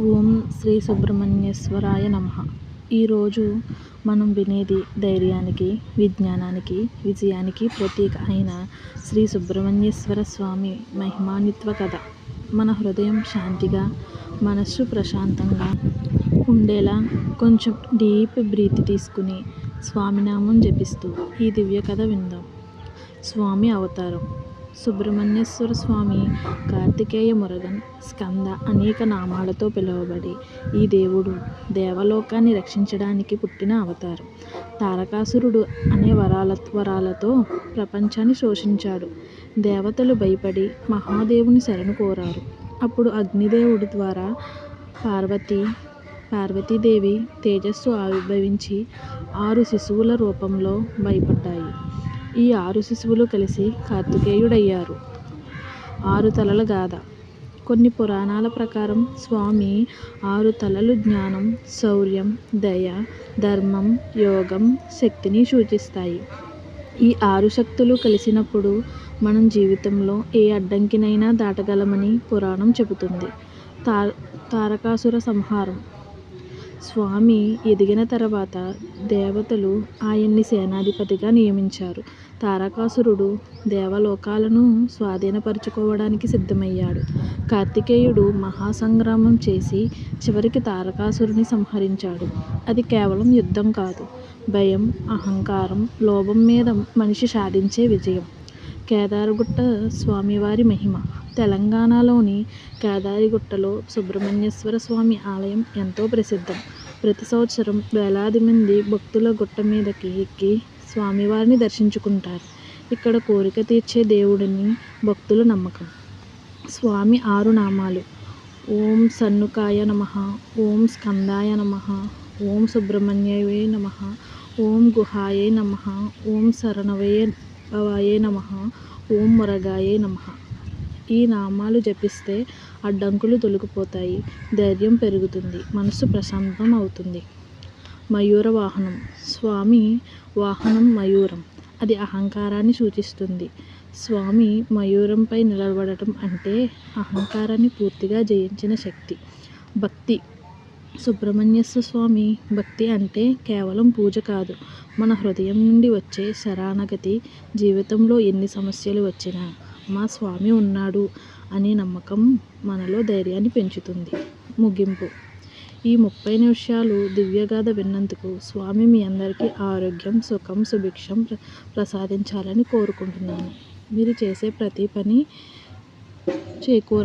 ఓం శ్రీ సుబ్రహ్మణ్యేశ్వరాయ నమః. ఈరోజు మనం వినేది ధైర్యానికి, విజ్ఞానానికి, విజయానికి ప్రతీక అయిన శ్రీ సుబ్రహ్మణ్యేశ్వర స్వామి మహిమాన్విత కథ. మన హృదయం శాంతిగా, మనస్సు ప్రశాంతంగా ఉండేలా కొంచెం డీప్ బ్రీత్ తీసుకుని స్వామినామం జపిస్తూ ఈ దివ్య కథ విందాం. స్వామి అవతారం. సుబ్రహ్మణ్యేశ్వర స్వామి కార్తికేయ, మురుగన్, స్కంద అనేక నామాలతో పిలువబడి ఈ దేవుడు దేవలోకాన్ని రక్షించడానికి పుట్టిన అవతారం. తారకాసురుడు అనే వరాలతో ప్రపంచాన్ని శోషించాడు. దేవతలు భయపడి మహాదేవుని శరణు కోరారు. అప్పుడు అగ్నిదేవుడి ద్వారా పార్వతీదేవి తేజస్సు ఆవిర్భవించి 6 శిశువుల రూపంలో భయపడ్డాయి. ఈ 6 శిశువులు కలిసి కార్తికేయుడయ్యారు. 6 తలల గాథ. కొన్ని పురాణాల ప్రకారం స్వామి 6 తలలు జ్ఞానం, శౌర్యం, దయ, ధర్మం, యోగం, శక్తిని సూచిస్తాయి. ఈ 6 శక్తులు కలిసినప్పుడు మనం జీవితంలో ఏ అడ్డంకినైనా దాటగలమని పురాణం చెబుతుంది. తారకాసుర సంహారం. స్వామి ఎదిగిన తర్వాత దేవతలు ఆయన్ని సేనాధిపతిగా నియమించారు. తారకాసురుడు దేవలోకాలను స్వాధీనపరుచుకోవడానికి సిద్ధమయ్యాడు. కార్తికేయుడు మహాసంగ్రామం చేసి చివరికి తారకాసురుని సంహరించాడు. అది కేవలం యుద్ధం కాదు, భయం, అహంకారం, లోభం మీద మనిషి సాధించే విజయం. కేదారగుట్ట స్వామివారి మహిమ. తెలంగాణలోని కేదారిగుట్టలో సుబ్రహ్మణ్యేశ్వర స్వామి ఆలయం ఎంతో ప్రసిద్ధం. ప్రతి సంవత్సరం వేలాది మంది భక్తుల గుట్ట మీదకి ఎక్కి స్వామివారిని దర్శించుకుంటారు. ఇక్కడ కోరిక తీర్చే దేవుడిని భక్తుల నమ్మకం. స్వామి 6 నామాలు. ఓం సన్నుకాయ నమః, ఓం స్కందాయ నమః, ఓం సుబ్రహ్మణ్యాయ నమః, ఓం గుహాయే నమః, ఓం శరణవయ భవాయే నమః, ఓం మురగాయే నమః. ఈ నామాలు జపిస్తే అడ్డంకులు తొలగిపోతాయి, ధైర్యం పెరుగుతుంది, మనసు ప్రశాంతం అవుతుంది. మయూర వాహనం. స్వామి వాహనం మయూరం. అది అహంకారాన్ని సూచిస్తుంది. స్వామి మయూరంపై నిలబడటం అంటే అహంకారాన్ని పూర్తిగా జయించిన శక్తి. భక్తి. సుబ్రహ్మణ్యేశ్వర స్వామి భక్తి అంటే కేవలం పూజ కాదు, మన హృదయం నుండి వచ్చే శరణాగతి. జీవితంలో ఎన్ని సమస్యలు వచ్చినా మా స్వామి ఉన్నాడు అనే నమ్మకం మనలో ధైర్యాన్ని పెంచుతుంది. ముగింపు. ఈ 30 నిమిషాలు దివ్యగాథ విన్నందుకు స్వామి మీ అందరికీ ఆరోగ్యం, సుఖం, సుభిక్షం ప్రసాదించాలని కోరుకుంటున్నాను. మీరు చేసే ప్రతి పని చేకూర